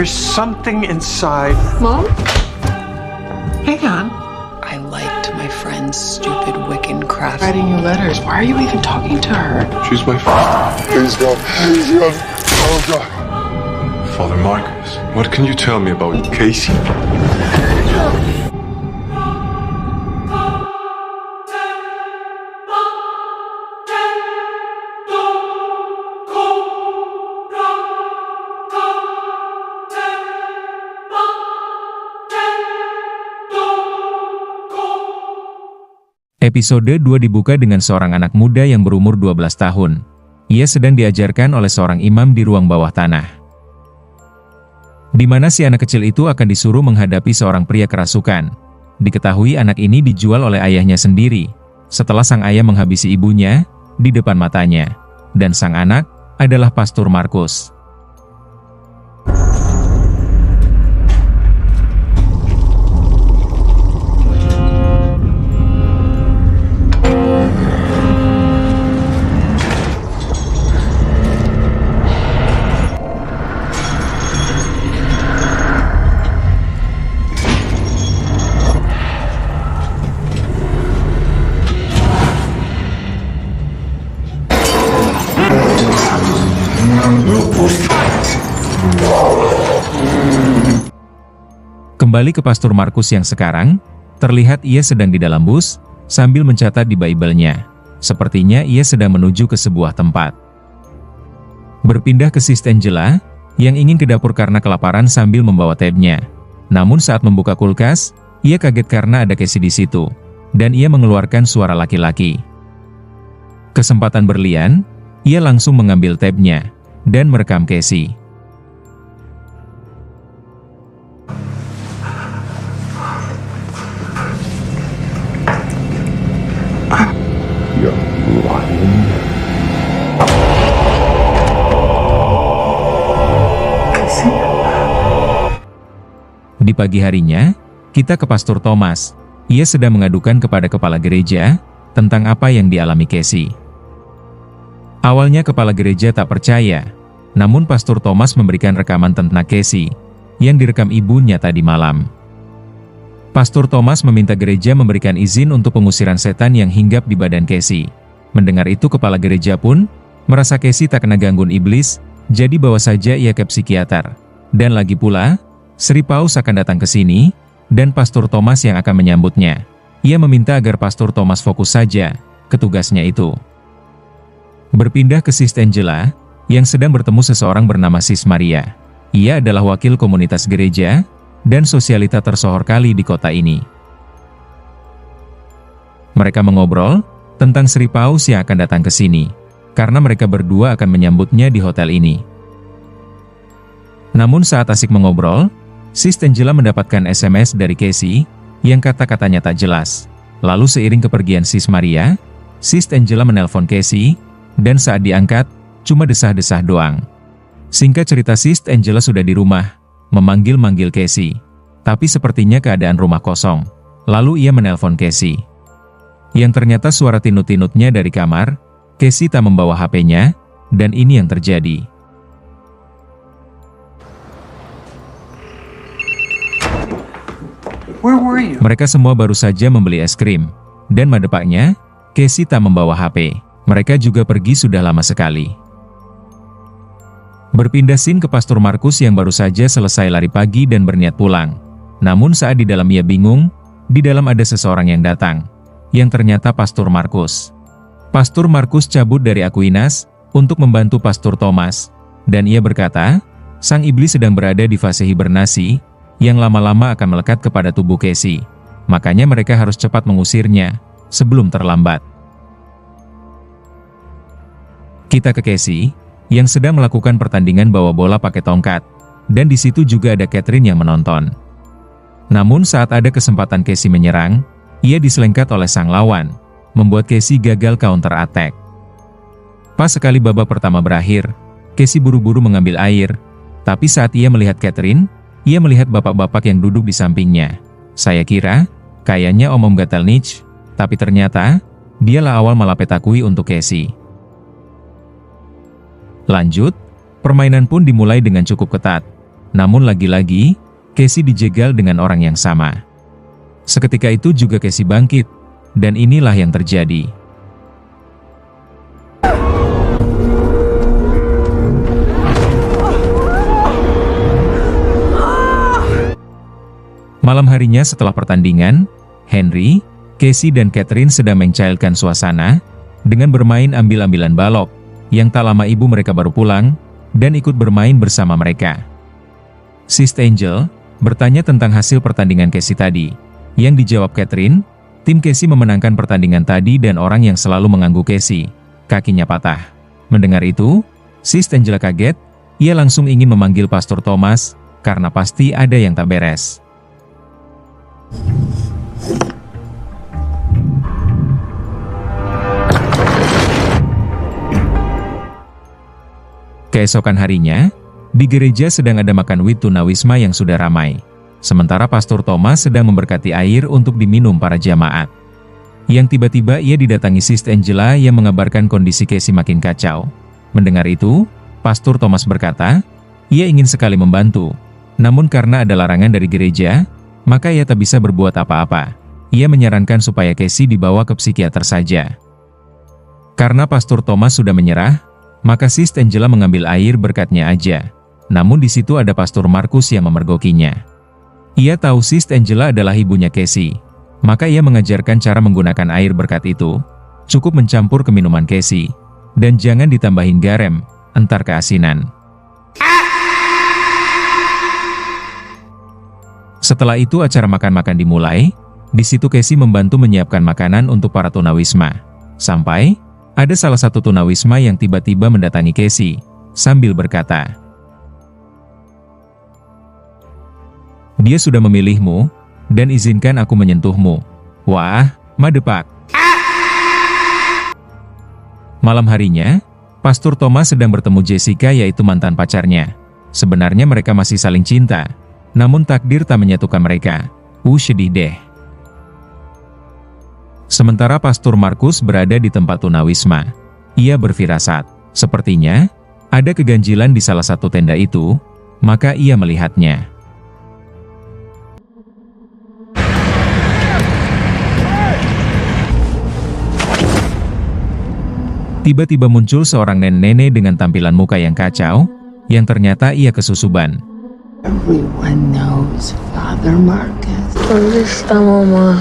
There's something inside. Mom? Hang on. I liked my friend's stupid Wiccan craft. Writing you letters. Why are you even talking to her? She's my friend. Please God. Please God. Oh God. Father Marcus, what can you tell me about Casey? Episode 2 dibuka dengan seorang anak muda yang berumur 12 tahun. Ia sedang diajarkan oleh seorang imam di ruang bawah tanah. Di mana si anak kecil itu akan disuruh menghadapi seorang pria kerasukan. Diketahui anak ini dijual oleh ayahnya sendiri, setelah sang ayah menghabisi ibunya di depan matanya. Dan sang anak adalah Pastor Markus. Kembali ke Pastor Markus yang sekarang, terlihat ia sedang di dalam bus, sambil mencatat di Bible-nya. Sepertinya ia sedang menuju ke sebuah tempat. Berpindah ke Sis Angela, yang ingin ke dapur karena kelaparan sambil membawa tabnya. Namun saat membuka kulkas, ia kaget karena ada Casey di situ, dan ia mengeluarkan suara laki-laki. Kesempatan berlian, ia langsung mengambil tabnya, dan merekam Casey. Di pagi harinya, kita ke Pastor Thomas. Ia sedang mengadukan kepada kepala gereja tentang apa yang dialami Casey. Awalnya kepala gereja tak percaya, namun Pastor Thomas memberikan rekaman tentang Casey yang direkam ibunya tadi malam. Pastor Thomas meminta gereja memberikan izin untuk pengusiran setan yang hinggap di badan Casey. Mendengar itu kepala gereja pun merasa Casey tak kena gangguan iblis, jadi bawa saja ia ke psikiater. Dan lagi pula, Sri Paus akan datang ke sini, dan Pastor Thomas yang akan menyambutnya. Ia meminta agar Pastor Thomas fokus saja ke tugasnya itu. Berpindah ke Sis Angela, yang sedang bertemu seseorang bernama Sis Maria. Ia adalah wakil komunitas gereja, dan sosialita tersohor kali di kota ini. Mereka mengobrol tentang Sri Paus yang akan datang ke sini, karena mereka berdua akan menyambutnya di hotel ini. Namun saat asik mengobrol, Sis Angela mendapatkan SMS dari Casey, yang kata-katanya tak jelas. Lalu seiring kepergian Sis Maria, Sis Angela menelpon Casey, dan saat diangkat, cuma desah-desah doang. Singkat cerita Sis Angela sudah di rumah, memanggil-manggil Casey. Tapi sepertinya keadaan rumah kosong. Lalu ia menelpon Casey. Yang ternyata suara tinut-tinutnya dari kamar, Casey tak membawa HP-nya, dan ini yang terjadi. Where were you? Mereka semua baru saja membeli es krim, dan madepaknya, Casey tak membawa HP. Mereka juga pergi sudah lama sekali. Berpindah scene ke Pastor Markus yang baru saja selesai lari pagi dan berniat pulang. Namun saat di dalam ia bingung, di dalam ada seseorang yang datang, yang ternyata Pastor Markus. Pastor Markus cabut dari Aquinas untuk membantu Pastor Thomas, dan ia berkata, sang iblis sedang berada di fase hibernasi, yang lama-lama akan melekat kepada tubuh Casey. Makanya mereka harus cepat mengusirnya, sebelum terlambat. Kita ke Casey, yang sedang melakukan pertandingan bawa bola pakai tongkat, dan di situ juga ada Catherine yang menonton. Namun saat ada kesempatan Casey menyerang, ia diselengkat oleh sang lawan, membuat Casey gagal counter attack. Pas sekali babak pertama berakhir, Casey buru-buru mengambil air, tapi saat ia melihat Catherine, ia melihat bapak-bapak yang duduk di sampingnya. Saya kira, kayaknya Om Gatelnich, tapi ternyata, dialah awal malapetakui untuk Casey. Lanjut, permainan pun dimulai dengan cukup ketat. Namun lagi-lagi, Casey dijegal dengan orang yang sama. Seketika itu juga Casey bangkit, dan inilah yang terjadi. Malam harinya setelah pertandingan, Henry, Casey dan Catherine sedang mencairkan suasana dengan bermain ambil-ambilan balok, yang tak lama ibu mereka baru pulang dan ikut bermain bersama mereka. Sis Angel bertanya tentang hasil pertandingan Casey tadi, yang dijawab Catherine, tim Casey memenangkan pertandingan tadi dan orang yang selalu mengganggu Casey, kakinya patah. Mendengar itu, Sis Angela kaget, ia langsung ingin memanggil Pastor Thomas, karena pasti ada yang tak beres. Keesokan harinya, di gereja sedang ada makan wit tunawisma yang sudah ramai. Sementara Pastor Thomas sedang memberkati air untuk diminum para jamaat. Yang tiba-tiba ia didatangi Sis Angela yang mengabarkan kondisi Casey makin kacau. Mendengar itu, Pastor Thomas berkata, ia ingin sekali membantu. Namun karena ada larangan dari gereja, maka ia tak bisa berbuat apa-apa. Ia menyarankan supaya Casey dibawa ke psikiater saja. Karena Pastor Thomas sudah menyerah, maka Sis Angela mengambil air berkatnya aja. Namun di situ ada Pastor Markus yang memergokinya. Ia tahu Sis Angela adalah ibunya Casey, maka ia mengajarkan cara menggunakan air berkat itu. Cukup mencampur ke minuman Casey, dan jangan ditambahin garam, entar keasinan. Setelah itu acara makan-makan dimulai. Di situ Casey membantu menyiapkan makanan untuk para tunawisma. Sampai ada salah satu tunawisma yang tiba-tiba mendatangi Casey sambil berkata, "Dia sudah memilihmu dan izinkan aku menyentuhmu." Wah, madepak. Malam harinya, Pastor Thomas sedang bertemu Jessica, yaitu mantan pacarnya. Sebenarnya mereka masih saling cinta. Namun takdir tak menyatukan mereka. Sedih deh. Sementara Pastor Markus berada di tempat tunawisma. Ia berfirasat, sepertinya ada keganjilan di salah satu tenda itu, maka ia melihatnya. Tiba-tiba muncul seorang nenek dengan tampilan muka yang kacau, yang ternyata ia kesusuban. Everyone knows Father Marcus. ¿Dónde está mamá?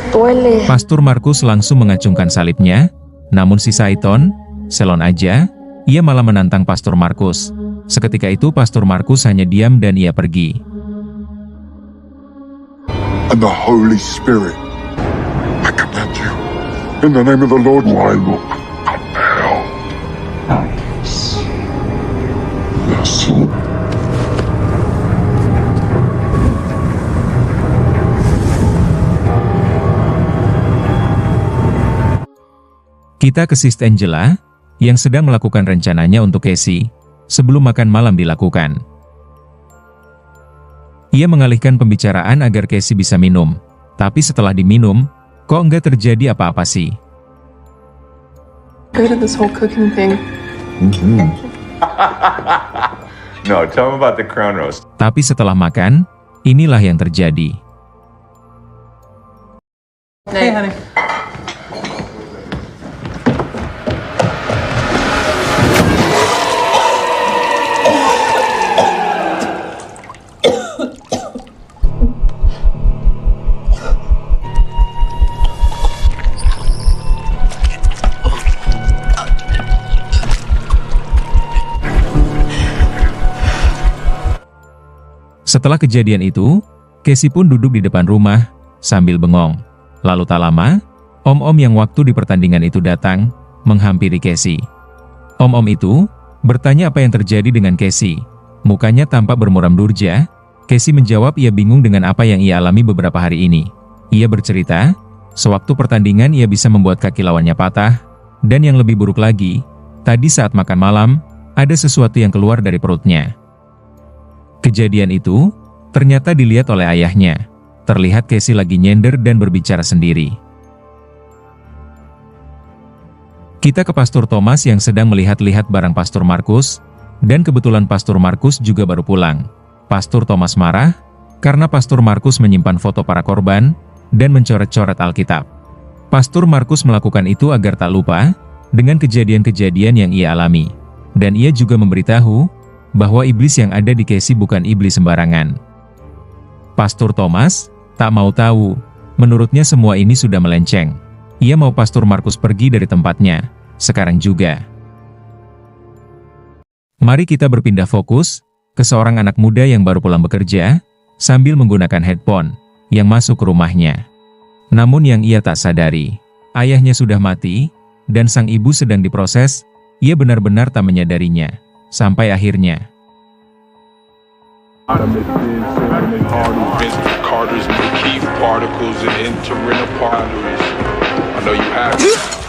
Duele. Pastor Markus langsung mengacungkan salibnya, namun si Saiton, selon aja, ia malah menantang Pastor Markus. Seketika itu Pastor Markus hanya diam dan ia pergi. And the Holy Spirit, I command you, in the name of the Lord, why look now? Yes. Yes. Kita ke Sis Angela, yang sedang melakukan rencananya untuk Casey, sebelum makan malam dilakukan. Ia mengalihkan pembicaraan agar Casey bisa minum, tapi setelah diminum, kok enggak terjadi apa-apa sih? Good at this whole cooking thing. No, tell them about the crown roast. Tapi setelah makan, inilah yang terjadi. Hey, honey. Setelah kejadian itu, Casey pun duduk di depan rumah, sambil bengong. Lalu tak lama, om-om yang waktu di pertandingan itu datang, menghampiri Casey. Om-om itu bertanya apa yang terjadi dengan Casey. Mukanya tampak bermuram durja. Casey menjawab ia bingung dengan apa yang ia alami beberapa hari ini. Ia bercerita, sewaktu pertandingan ia bisa membuat kaki lawannya patah, dan yang lebih buruk lagi, tadi saat makan malam, ada sesuatu yang keluar dari perutnya. Kejadian itu ternyata dilihat oleh ayahnya. Terlihat Casey lagi nyender dan berbicara sendiri. Kita ke Pastor Thomas yang sedang melihat-lihat barang Pastor Markus, dan kebetulan Pastor Markus juga baru pulang. Pastor Thomas marah karena Pastor Markus menyimpan foto para korban dan mencoret-coret Alkitab. Pastor Markus melakukan itu agar tak lupa dengan kejadian-kejadian yang ia alami. Dan ia juga memberitahu bahwa iblis yang ada di Casey bukan iblis sembarangan. Pastor Thomas tak mau tahu, menurutnya semua ini sudah melenceng. Ia mau Pastor Markus pergi dari tempatnya, sekarang juga. Mari kita berpindah fokus ke seorang anak muda yang baru pulang bekerja, sambil menggunakan headphone yang masuk ke rumahnya. Namun yang ia tak sadari, ayahnya sudah mati, dan sang ibu sedang diproses. Ia benar-benar tak menyadarinya, sampai akhirnya. Carters, key particles, and interrenal arteries. I know you have.